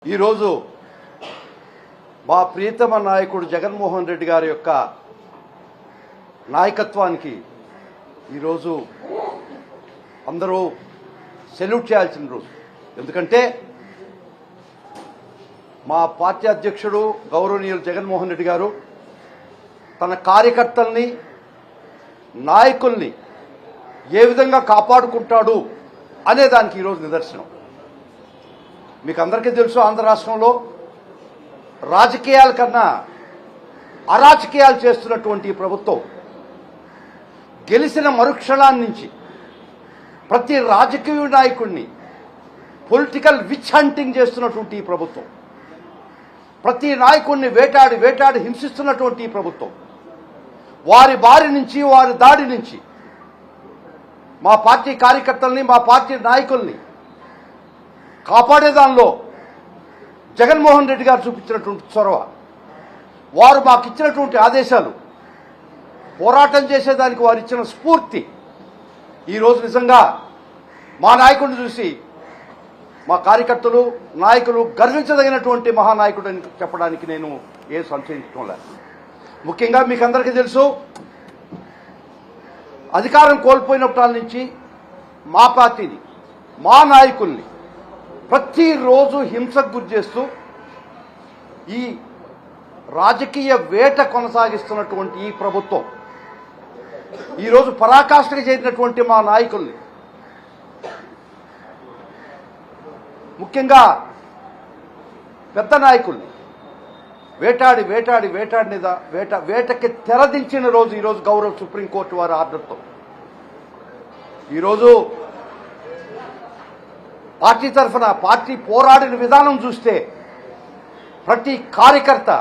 ఈరోజు మా ప్రియతమ నాయకుడు జగన్మోహన్ రెడ్డి గారి యొక్క నాయకత్వానికి ఈరోజు అందరూ సెల్యూట్ చేయాల్సిన రోజు. ఎందుకంటే మా పార్టీ అధ్యక్షుడు గౌరవనీయులు జగన్మోహన్ రెడ్డి గారు తన కార్యకర్తల్ని నాయకుల్ని ఏ విధంగా కాపాడుకుంటాడు అనే దానికి ఈరోజు నిదర్శనం. మీకు అందరికీ తెలుసు, ఆంధ్ర రాష్ట్రంలో రాజకీయాల కన్నా అరాజకీయాలు చేస్తున్నటువంటి ప్రభుత్వం గెలిచిన మరుక్షణాన్ని నుంచి ప్రతి రాజకీయ నాయకుడిని పొలిటికల్ విచ్ హంటింగ్ చేస్తున్నటువంటి ప్రభుత్వం, ప్రతి నాయకుడిని వేటాడి వేటాడి హింసిస్తున్నటువంటి ప్రభుత్వం, వారి బారి నుంచి వారి దాడి నుంచి మా పార్టీ కార్యకర్తల్ని మా పార్టీ నాయకుల్ని కాపాడేదానిలో జగన్మోహన్ రెడ్డి గారు చూపించినటువంటి చొరవ, వారు మాకు ఇచ్చినటువంటి ఆదేశాలు, పోరాటం చేసేదానికి వారు ఇచ్చిన స్ఫూర్తి ఈరోజు నిజంగా మా నాయకుడిని చూసి మా కార్యకర్తలు నాయకులు గర్వించదగినటువంటి మహానాయకుడు అని చెప్పడానికి నేను ఏం సంశయించడం లేదు. ముఖ్యంగా మీకు అందరికీ తెలుసు, అధికారం కోల్పోయినప్పటి నుంచి మా పార్టీని మా నాయకుల్ని ప్రతిరోజు హింసకు గురి చేస్తూ ఈ రాజకీయ వేట కొనసాగిస్తున్నటువంటి ఈ ప్రభుత్వం ఈరోజు పరాకాష్ఠకు చేరినటువంటి మా నాయకుల్ని, ముఖ్యంగా పెద్ద నాయకుల్ని వేటాడి వేటాడి వేటకి తెరదించిన రోజు ఈరోజు గౌరవ సుప్రీంకోర్టు వారి ఆర్డర్తో. ఈరోజు పార్టీ తరఫున పార్టీ పోరాడిన విధానం చూస్తే ప్రతి కార్యకర్త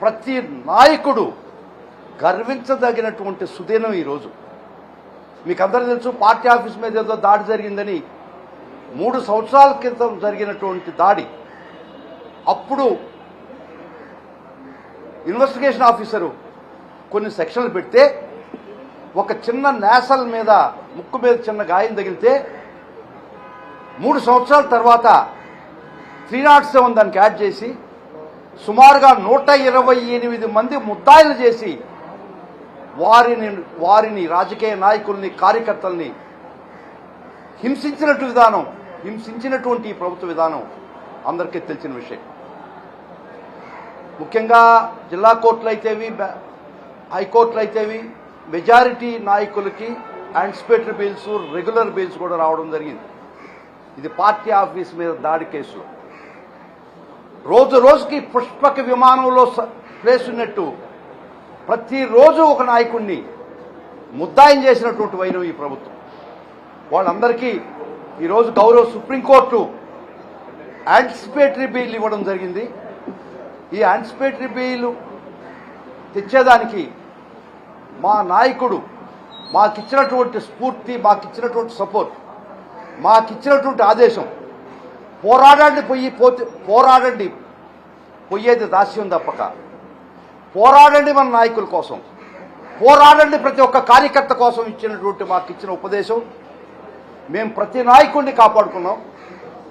ప్రతి నాయకుడు గర్వించదగినటువంటి సుదినం ఈరోజు. మీకు అందరూ తెలుసు, పార్టీ ఆఫీస్ మీద ఏదో దాడి జరిగిందని 3 సంవత్సరాల క్రితం జరిగినటువంటి దాడి. అప్పుడు ఇన్వెస్టిగేషన్ ఆఫీసరు కొన్ని సెక్షన్లు పెడితే ఒక చిన్న నేసల్ మీద ముక్కు మీద చిన్న గాయం తగిలితే 3 సంవత్సరాల తర్వాత 307 దానికి యాడ్ చేసి సుమారుగా 128 మంది ముద్దాయిలు చేసి వారిని రాజకీయ నాయకుల్ని కార్యకర్తల్ని హింసించినటువంటి ప్రభుత్వ విధానం అందరికీ తెలిసిన విషయం. ముఖ్యంగా జిల్లా కోర్టులు అయితేవి హైకోర్టులు అయితేవి మెజారిటీ నాయకులకి యాంటిసిపేటరీ బెయిల్స్ రెగ్యులర్ బెయిల్స్ కూడా రావడం జరిగింది. ఇది పార్టీ ఆఫీస్ మీద దాడి కేసులో రోజు రోజుకి పుష్పక విమానంలో ప్లేస్ ఉన్నట్టు ప్రతిరోజు ఒక నాయకుడిని ముద్దాయం చేసినటువంటి వైనం ఈ ప్రభుత్వం. వాళ్ళందరికీ ఈరోజు గౌరవ సుప్రీంకోర్టు యాంటిసిపేటరీ బెయిల్ ఇవ్వడం జరిగింది. ఈ యాంటిసిపేటరీ బెయిల్ తెచ్చేదానికి మా నాయకుడు మాకిచ్చినటువంటి స్ఫూర్తి, మాకిచ్చినటువంటి సపోర్ట్, మాకిచ్చినటువంటి ఆదేశం, పోరాడండి పోయేది దాస్యం తప్పక, పోరాడండి మన నాయకుల కోసం, పోరాడండి ప్రతి ఒక్క కార్యకర్త కోసం ఇచ్చినటువంటి మాకిచ్చిన ఉపదేశం. మేము ప్రతి నాయకుడిని కాపాడుకున్నాం,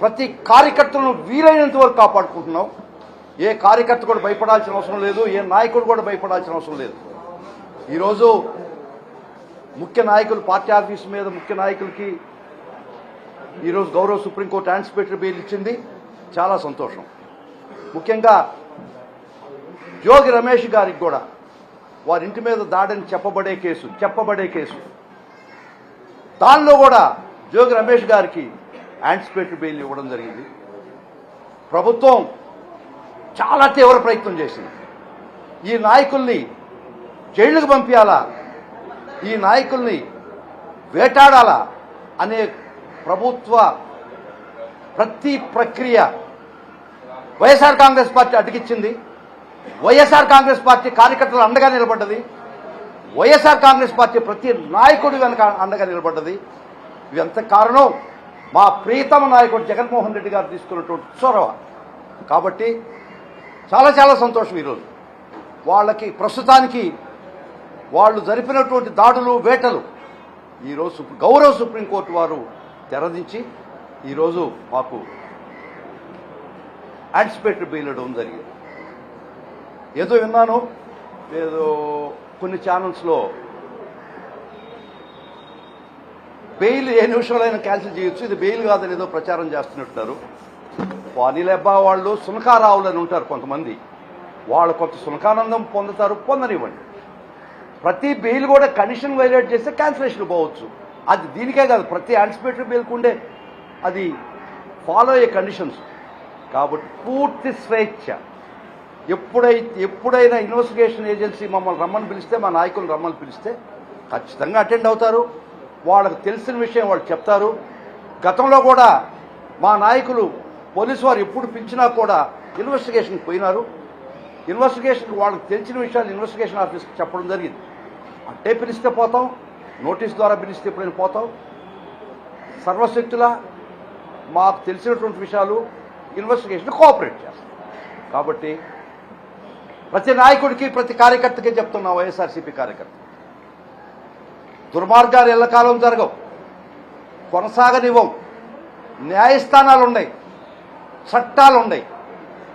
ప్రతి కార్యకర్తలను వీలైనంత వరకు కాపాడుకుంటున్నాం. ఏ కార్యకర్త కూడా భయపడాల్సిన అవసరం లేదు, ఏ నాయకుడు కూడా భయపడాల్సిన అవసరం లేదు. ఈరోజు ముఖ్య నాయకులు పార్టీ ఆఫీస్ మీద ముఖ్య నాయకులకి ఈరోజు గౌరవ సుప్రీంకోర్టు యాంటిసిపేటరీ బెయిల్ ఇచ్చింది. చాలా సంతోషం. ముఖ్యంగా జోగి రమేష్ గారికి కూడా వారి ఇంటి మీద దాడని చెప్పబడే కేసు దానిలో కూడా జోగి రమేష్ గారికి యాంటిసిపేటరీ బెయిల్ ఇవ్వడం జరిగింది. ప్రభుత్వం చాలా తీవ్ర ప్రయత్నం చేసింది. ఈ నాయకుల్ని జైళ్లకు పంపించాలా, ఈ నాయకుల్ని వేటాడాలా అనే ప్రభుత్వ ప్రతి ప్రక్రియ వైఎస్ఆర్ కాంగ్రెస్ పార్టీ అడ్డగించింది. వైఎస్ఆర్ కాంగ్రెస్ పార్టీ కార్యకర్తలు అండగా నిలబడ్డది. వైఎస్ఆర్ కాంగ్రెస్ పార్టీ ప్రతి నాయకుడి వెనక అండగా నిలబడ్డది. ఇదంత కారణం మా ప్రియతమ నాయకుడు జగన్మోహన్ రెడ్డి గారు తీసుకున్నటువంటి చొరవ. కాబట్టి చాలా చాలా సంతోషం. ఈరోజు వాళ్ళకి ప్రస్తుతానికి వాళ్ళు జరిపినటువంటి దాడులు వేటలు ఈరోజు గౌరవ సుప్రీంకోర్టు వారు తెరదించి ఈరోజు మాకు యాంటిసిపేటరీ బెయిల్ ఇవ్వడం జరిగింది. ఏదో విన్నాను, ఏదో కొన్ని ఛానల్స్లో బెయిల్ ఏ నిమిషంలో అయినా క్యాన్సిల్ చేయొచ్చు, ఇది బెయిల్ కాదని ఏదో ప్రచారం చేస్తున్నట్టున్నారు. అనిలబ్బా వాళ్ళు సునకారావులని ఉంటారు కొంతమంది, వాళ్ళు కొంత సునకానందం పొందుతారు, పొందనివ్వండి. ప్రతి బెయిల్ కూడా కండిషన్ వైలేట్ చేస్తే క్యాన్సిలేషన్ పోవచ్చు. అది దీనికే కాదు, ప్రతి యాంటిసిపేటరీ బెయిల్కి ఉండే అది ఫాలో అయ్యే కండిషన్స్. కాబట్టి పూర్తి స్వేచ్ఛ. ఎప్పుడైనా ఇన్వెస్టిగేషన్ ఏజెన్సీ మమ్మల్ని రమ్మని పిలిస్తే, మా నాయకులు రమ్మని పిలిస్తే ఖచ్చితంగా అటెండ్ అవుతారు. వాళ్ళకి తెలిసిన విషయం వాళ్ళు చెప్తారు. గతంలో కూడా మా నాయకులు పోలీసు వారు ఎప్పుడు పిలిచినా కూడా ఇన్వెస్టిగేషన్కి పోయినారు. ఇన్వెస్టిగేషన్ వాళ్ళకి తెలిసిన విషయాలు ఇన్వెస్టిగేషన్ ఆఫీస్కి చెప్పడం జరిగింది. అంటే పిలిస్తే పోతాం, నోటీస్ ద్వారా పిలిస్తే ఎప్పుడైనా పోతాం. సర్వశక్తులా మాకు తెలిసినటువంటి విషయాలు ఇన్వెస్టిగేషన్ కోఆపరేట్ చేస్తాం. కాబట్టి ప్రతి నాయకుడికి, ప్రతి కార్యకర్తకి చెప్తున్నాం, వైఎస్ఆర్సీపీ కార్యకర్త, దుర్మార్గాలు ఎల్లకాలం జరగవు, కొనసాగనివ్వం. న్యాయస్థానాలు ఉన్నాయి, చట్టాలు ఉన్నాయి.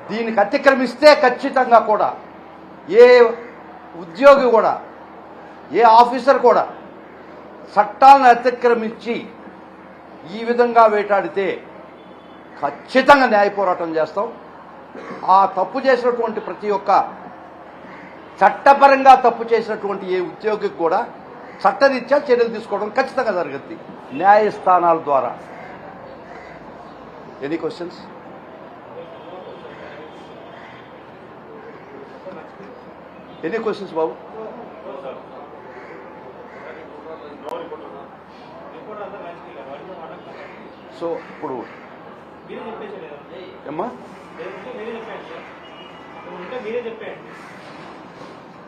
దీనికి అతిక్రమిస్తే ఖచ్చితంగా కూడా ఏ ఉద్యోగి కూడా, ఏ ఆఫీసర్ కూడా చట్టాలను అతిక్రమించి ఈ విధంగా వేటాడితే ఖచ్చితంగా న్యాయ పోరాటం చేస్తాం. ఆ తప్పు చేసినటువంటి ప్రతి ఒక్క చట్టపరంగా తప్పు చేసినటువంటి ఏ ఉద్యోగికి కూడా చట్టరీత్యా చర్యలు తీసుకోవడం ఖచ్చితంగా జరుగుతుంది న్యాయస్థానాల ద్వారా. Any questions? ఎనీ క్వశ్చన్స్ బాబు? సో ఇప్పుడు ఏమ్మా,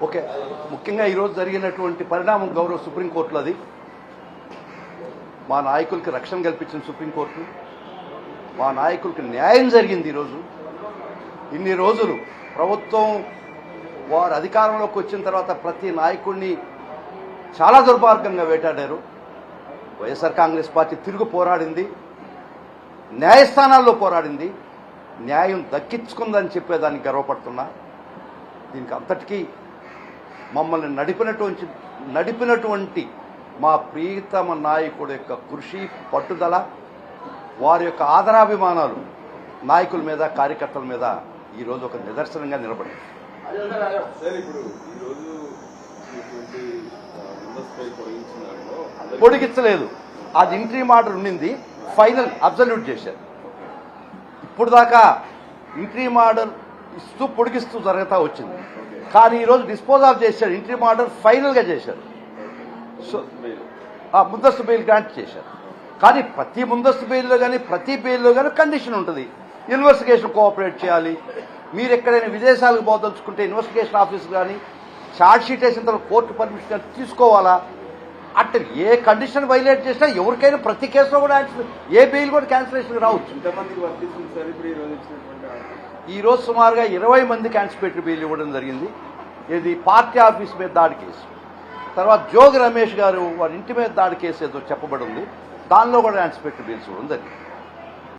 ఓకే, ముఖ్యంగా ఈరోజు జరిగినటువంటి పరిణామం గౌరవ సుప్రీంకోర్టులో అది మా నాయకులకి రక్షణ కల్పించిన సుప్రీంకోర్టు, మా నాయకులకి న్యాయం జరిగింది. ఈరోజు ఇన్ని రోజులు ప్రభుత్వం వారు అధికారంలోకి వచ్చిన తర్వాత ప్రతి నాయకుడిని చాలా దుర్మార్గంగా వేటాడారు. వైఎస్ఆర్ కాంగ్రెస్ పార్టీ తిరుగు పోరాడింది, న్యాయస్థానాల్లో పోరాడింది, న్యాయం దక్కించుకుందని చెప్పేదానికి గర్వపడుతున్నా. దీనికి అంతటికీ మమ్మల్ని నడిపినటువంటి మా ప్రియతమ నాయకుడు యొక్క కృషి, పట్టుదల, వారి యొక్క ఆదరాభిమానాలు నాయకుల మీద, కార్యకర్తల మీద ఈరోజు ఒక నిదర్శనంగా నిలబడింది. పొడిగించలేదు, అది ఇంట్రీమ్ ఆర్డర్ ఉండింది, ఫైనల్ అబ్జల్యూట్ చేశారు. ఇప్పుడు దాకా ఇంట్రీమ్ ఆర్డర్ ఇస్తూ పొడిగిస్తూ జరుగుతూ వచ్చింది. కానీ ఈరోజు డిస్పోజ్ ఆఫ్ చేశారు, ఇంట్రీమ్ ఆర్డర్ ఫైనల్గా చేశారు. సో ముందస్తు బెయిల్ గ్రాంట్ చేశారు. కానీ ప్రతి ముందస్తు బెయిల్లో కానీ ప్రతి బెయిల్లో కానీ కండిషన్ ఉంటుంది. ఇన్వెస్టిగేషన్ కోఆపరేట్ చేయాలి. మీరు ఎక్కడైనా విదేశాలకు పోదలుచుకుంటే ఇన్వెస్టిగేషన్ ఆఫీస్ కానీ ఛార్జ్ షీట్ వేసిన తర్వాత కోర్టు పర్మిషన్ తీసుకోవాలా. అంటే ఏ కండిషన్ వైలేట్ చేసినా ఎవరికైనా ప్రతి కేసులో కూడా ఏ బెయిల్ కూడా క్యాన్సిలేషన్ రావచ్చు. ఈరోజు సుమారుగా 20 మందికి యాంటిసిపేటరీ బెయిల్ ఇవ్వడం జరిగింది. ఇది పార్టీ ఆఫీస్ మీద దాడి కేసు, తర్వాత జోగి రమేష్ గారు వారి ఇంటి మీద దాడి కేసు ఏదో చెప్పబడి ఉంది, దానిలో కూడా యాంటిసిపేటరీ బెయిల్స్ ఇవ్వడం జరిగింది.